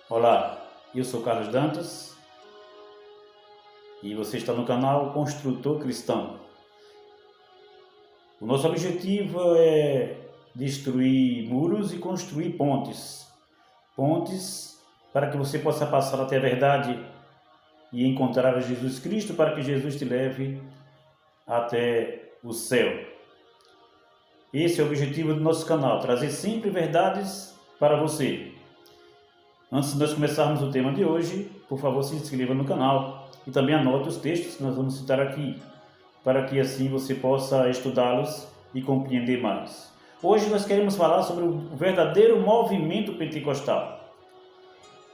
Olá, eu sou Carlos Dantas e você está no canal Construtor Cristão. O nosso objetivo é destruir muros e construir pontes. Pontes para que você possa passar até a verdade e encontrar Jesus Cristo, para que Jesus te leve até o céu. Esse é o objetivo do nosso canal, trazer sempre verdades para você. Antes de nós começarmos o tema de hoje, por favor se inscreva no canal e também anote os textos que nós vamos citar aqui, para que assim você possa estudá-los e compreender mais. Hoje nós queremos falar sobre o verdadeiro movimento pentecostal.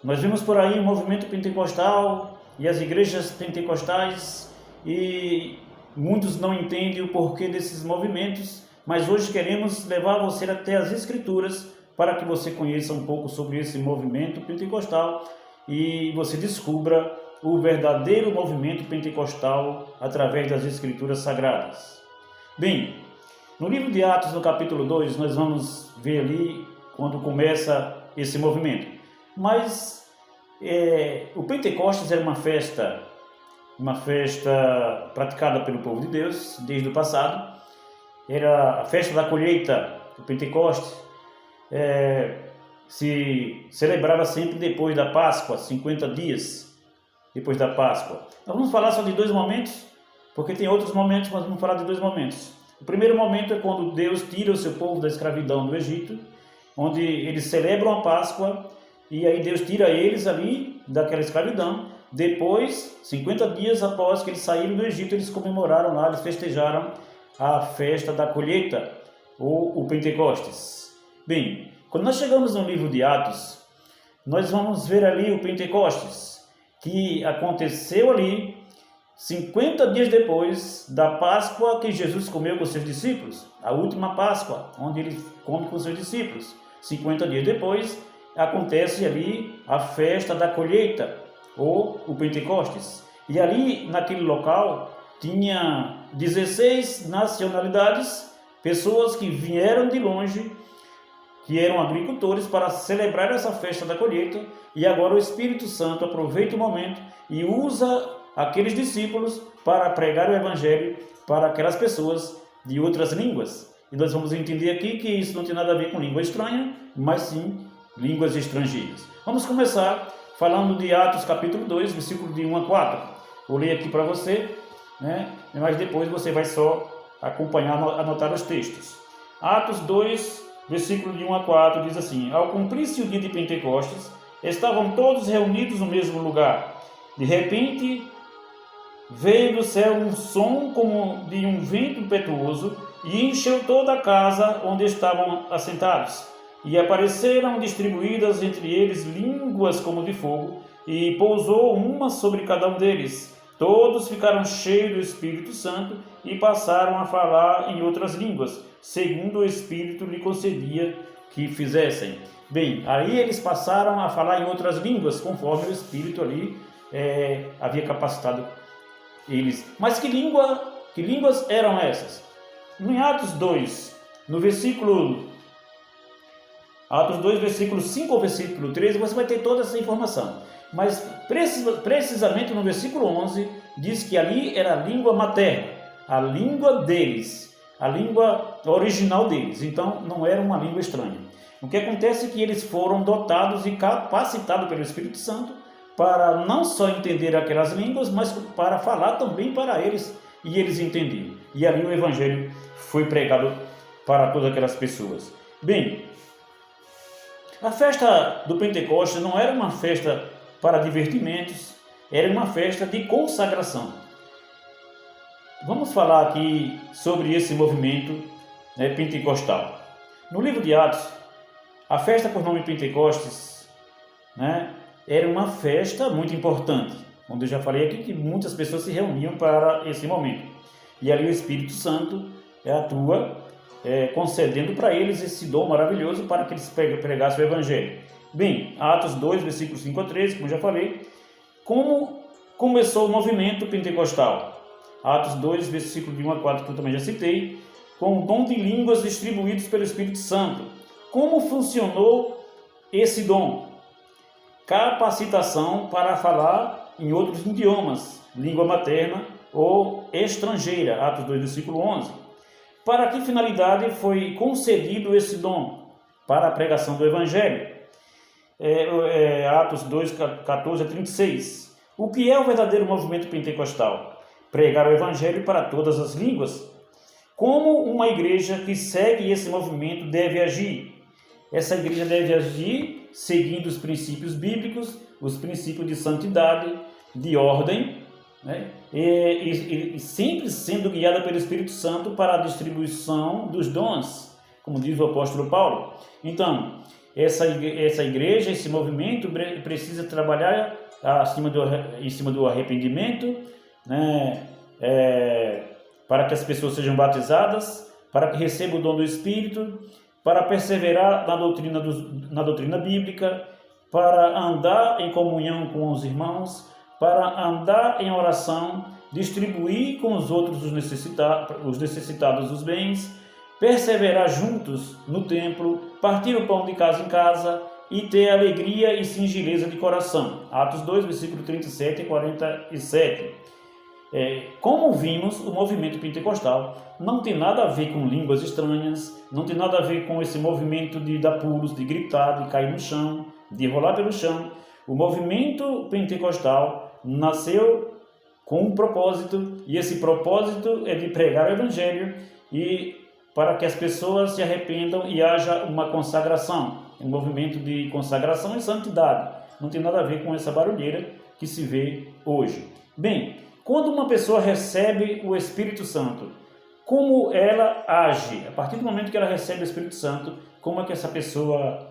Nós vemos por aí o movimento pentecostal e as igrejas pentecostais e muitos não entendem o porquê desses movimentos, mas hoje queremos levar você até as Escrituras para que você conheça um pouco sobre esse movimento pentecostal e você descubra o verdadeiro movimento pentecostal através das Escrituras Sagradas. Bem, no livro de Atos, no capítulo 2, nós vamos ver ali quando começa esse movimento. Mas o Pentecostes era uma festa praticada pelo povo de Deus desde o passado. Era a festa da colheita, o Pentecostes. Se celebrava sempre depois da Páscoa, 50 dias depois da Páscoa. Nós vamos falar só de dois momentos, porque tem outros momentos, mas vamos falar de dois momentos. O primeiro momento é quando Deus tira o seu povo da escravidão do Egito, onde eles celebram a Páscoa, e aí Deus tira eles ali daquela escravidão. Depois, 50 dias após que eles saíram do Egito, eles comemoraram lá, eles festejaram a festa da colheita, ou o Pentecostes. Bem, quando nós chegamos no livro de Atos, nós vamos ver ali o Pentecostes, que aconteceu ali 50 dias depois da Páscoa que Jesus comeu com seus discípulos, a última Páscoa, onde ele come com seus discípulos. 50 dias depois acontece ali a festa da colheita, ou o Pentecostes. E ali, naquele local, tinha 16 nacionalidades, pessoas que vieram de longe, que eram agricultores, para celebrar essa festa da colheita, e agora o Espírito Santo aproveita o momento e usa aqueles discípulos para pregar o Evangelho para aquelas pessoas de outras línguas. E nós vamos entender aqui que isso não tem nada a ver com língua estranha, mas sim línguas estrangeiras. Vamos começar falando de Atos capítulo 2, versículo de 1 a 4. Vou ler aqui para você, mas depois você vai só acompanhar, anotar os textos. Atos 2, versículo de 1 a 4 diz assim: Ao cumprir-se o dia de Pentecostes, estavam todos reunidos no mesmo lugar. De repente, veio do céu um som como de um vento impetuoso e encheu toda a casa onde estavam assentados. E apareceram distribuídas entre eles línguas como de fogo, e pousou uma sobre cada um deles. Todos ficaram cheios do Espírito Santo e passaram a falar em outras línguas, segundo o Espírito lhe concedia que fizessem. Bem, aí eles passaram a falar em outras línguas, conforme o Espírito ali havia capacitado eles. Mas que línguas eram essas? Em Atos 2, Atos 2, versículo 5 ao versículo 13, você vai ter toda essa informação. Mas precisamente no versículo 11, diz que ali era a língua materna, a língua deles, a língua original deles. Então não era uma língua estranha. O que acontece é que eles foram dotados e capacitados pelo Espírito Santo para não só entender aquelas línguas, mas para falar também para eles, e eles entendiam. E ali o Evangelho foi pregado para todas aquelas pessoas. Bem, a festa do Pentecostes não era uma festa para divertimentos, era uma festa de consagração. Vamos falar aqui sobre esse movimento pentecostal. No livro de Atos, a festa por nome Pentecostes, era uma festa muito importante, onde eu já falei aqui que muitas pessoas se reuniam para esse momento. E ali o Espírito Santo atua, concedendo para eles esse dom maravilhoso para que eles pregassem o Evangelho. Bem, Atos 2, versículos 5 a 13, como eu já falei, como começou o movimento pentecostal. Atos 2, versículo de 1 a 4, que eu também já citei, com o dom de línguas distribuídos pelo Espírito Santo. Como funcionou esse dom? capacitação para falar em outros idiomas, língua materna ou estrangeira, Atos 2, versículo 11. Para que finalidade foi concedido esse dom? Para a pregação do Evangelho. Atos 2, 14 a 36. O que é o verdadeiro movimento pentecostal? Pregar o Evangelho para todas as línguas. Como uma igreja que segue esse movimento deve agir? Essa igreja deve agir seguindo os princípios bíblicos, os princípios de santidade, de ordem, né? E sempre sendo guiada pelo Espírito Santo para a distribuição dos dons, como diz o apóstolo Paulo. Então, essa igreja, esse movimento precisa trabalhar em cima do arrependimento, né? Para que as pessoas sejam batizadas, para que recebam o dom do Espírito, para perseverar na doutrina bíblica, para andar em comunhão com os irmãos, para andar em oração, distribuir com os outros os necessitados dos bens, perseverar juntos no templo, partir o pão de casa em casa e ter alegria e singeleza de coração. Atos 2, versículo 37 e 47. Como vimos, o movimento pentecostal não tem nada a ver com línguas estranhas, não tem nada a ver com esse movimento de dar pulos, de gritar, de cair no chão, de rolar pelo chão. O movimento pentecostal nasceu com um propósito, e esse propósito é de pregar o Evangelho e para que as pessoas se arrependam e haja uma consagração, um movimento de consagração e santidade. Não tem nada a ver com essa barulheira que se vê hoje. Bem, quando uma pessoa recebe o Espírito Santo, como ela age? A partir do momento que ela recebe o Espírito Santo, como é que essa pessoa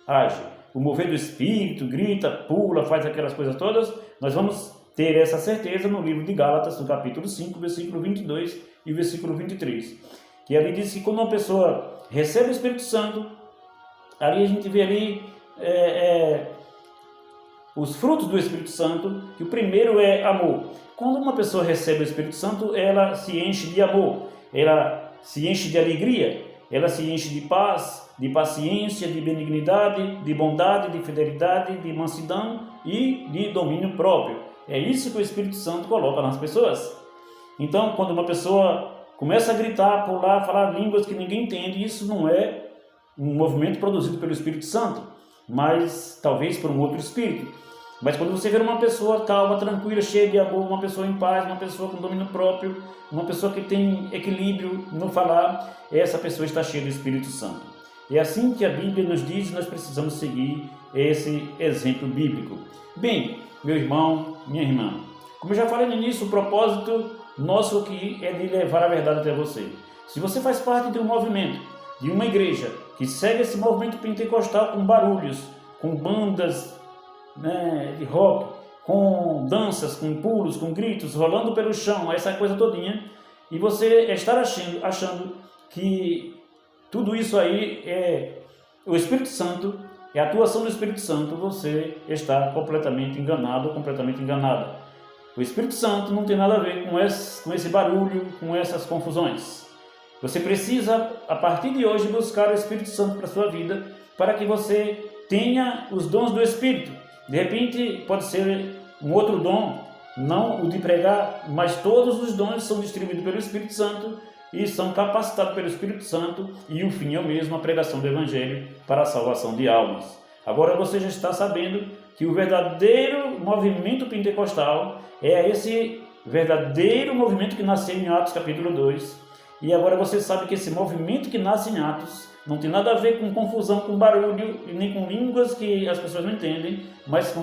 age? O mover do Espírito, grita, pula, faz aquelas coisas todas? Nós vamos ter essa certeza no livro de Gálatas, no capítulo 5, versículo 22 e versículo 23. Que ali diz que quando uma pessoa recebe o Espírito Santo, ali a gente vê ali os frutos do Espírito Santo, que o primeiro é amor. Quando uma pessoa recebe o Espírito Santo, ela se enche de amor, ela se enche de alegria, ela se enche de paz, de paciência, de benignidade, de bondade, de fidelidade, de mansidão e de domínio próprio. É isso que o Espírito Santo coloca nas pessoas. Então, quando uma pessoa começa a gritar, pular, falar línguas que ninguém entende, isso não é um movimento produzido pelo Espírito Santo, mas talvez por um outro espírito. Mas quando você vê uma pessoa calma, tranquila, cheia de amor, uma pessoa em paz, uma pessoa com domínio próprio, uma pessoa que tem equilíbrio no falar, essa pessoa está cheia do Espírito Santo. É assim que a Bíblia nos diz e nós precisamos seguir esse exemplo bíblico. Bem, meu irmão, minha irmã, como eu já falei no início, o propósito nosso aqui é de levar a verdade até você. Se você faz parte de um movimento, de uma igreja que segue esse movimento pentecostal com barulhos, com bandas, né, de rock, com danças, com pulos, com gritos, rolando pelo chão, essa coisa todinha, e você estar achando que tudo isso aí é o Espírito Santo, é a atuação do Espírito Santo, você está completamente enganado ou completamente enganada. O Espírito Santo não tem nada a ver com esse barulho, com essas confusões. Você precisa, a partir de hoje, buscar o Espírito Santo para a sua vida, para que você tenha os dons do Espírito. De repente, pode ser um outro dom, não o de pregar, mas todos os dons são distribuídos pelo Espírito Santo e são capacitados pelo Espírito Santo, e o fim é o mesmo, a pregação do Evangelho para a salvação de almas. Agora você já está sabendo que o verdadeiro movimento pentecostal é esse verdadeiro movimento que nasceu em Atos capítulo 2, e agora você sabe que esse movimento que nasce em Atos não tem nada a ver com confusão, com barulho, e nem com línguas que as pessoas não entendem, mas com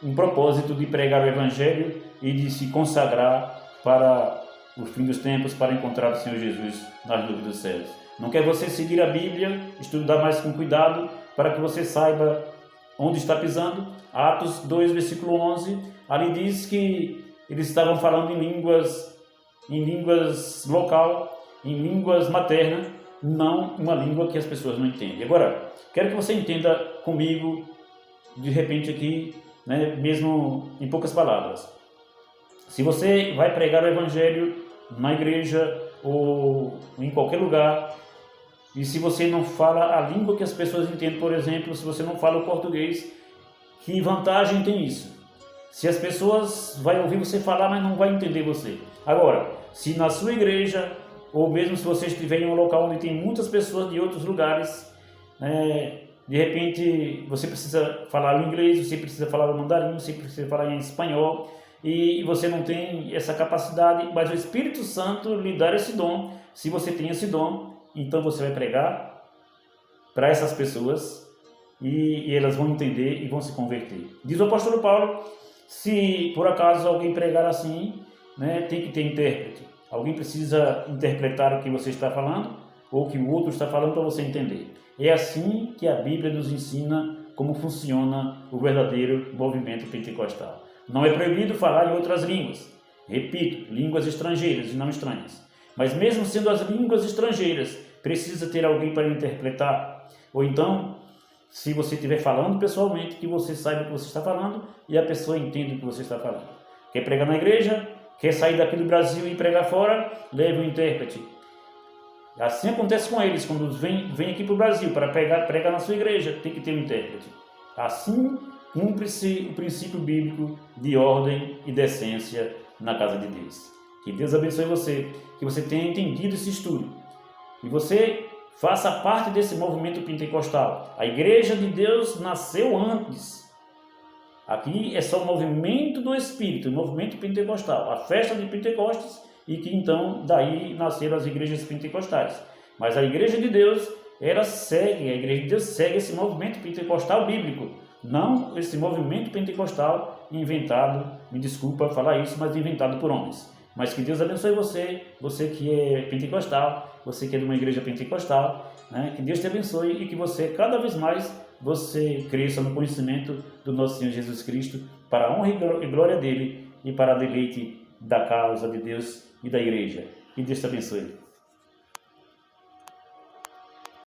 um propósito de pregar o Evangelho e de se consagrar para o fim dos tempos, para encontrar o Senhor Jesus nas nuvens dos céus. Não quer você seguir a Bíblia, estudar mais com cuidado, para que você saiba onde está pisando? Atos 2, versículo 11, ali diz que eles estavam falando em línguas local, em línguas maternas, não uma língua que as pessoas não entendem. Agora, quero que você entenda comigo, de repente aqui, né, mesmo em poucas palavras. Se você vai pregar o Evangelho na igreja ou em qualquer lugar, e se você não fala a língua que as pessoas entendem, por exemplo, se você não fala o português, que vantagem tem isso? Se as pessoas vão ouvir você falar, mas não vai entender você. Agora, se na sua igreja, ou mesmo se você estiver em um local onde tem muitas pessoas de outros lugares, de repente você precisa falar o inglês, você precisa falar o mandarim, você precisa falar em espanhol, e você não tem essa capacidade, mas o Espírito Santo lhe dá esse dom. Se você tem esse dom, então você vai pregar para essas pessoas e elas vão entender e vão se converter. Diz o apóstolo Paulo, se por acaso alguém pregar assim, tem que ter intérprete. Alguém precisa interpretar o que você está falando ou o que o outro está falando para você entender. É assim que a Bíblia nos ensina como funciona o verdadeiro movimento pentecostal. Não é proibido falar em outras línguas. Repito, línguas estrangeiras e não estranhas. Mas mesmo sendo as línguas estrangeiras, precisa ter alguém para interpretar. Ou então, se você estiver falando pessoalmente, que você saiba o que você está falando e a pessoa entenda o que você está falando. Quer pregar na igreja? Quer sair daqui do Brasil e pregar fora? Leve um intérprete. Assim acontece com eles, quando vêm aqui para o Brasil para pregar na sua igreja, tem que ter um intérprete. Assim cumpre-se o princípio bíblico de ordem e decência na casa de Deus. Que Deus abençoe você, que você tenha entendido esse estudo e você faça parte desse movimento pentecostal. A igreja de Deus nasceu antes. Aqui é só o movimento do Espírito, o movimento pentecostal, a festa de Pentecostes, e que então daí nasceram as igrejas pentecostais. Mas a igreja de Deus, a igreja de Deus segue esse movimento pentecostal bíblico, não esse movimento pentecostal inventado, me desculpa falar isso, mas inventado por homens. Mas que Deus abençoe você, você que é pentecostal, você que é de uma igreja pentecostal, que Deus te abençoe e que você, cada vez mais, você cresça no conhecimento do nosso Senhor Jesus Cristo, para a honra e glória dele e para a deleite da causa de Deus e da igreja. Que Deus te abençoe.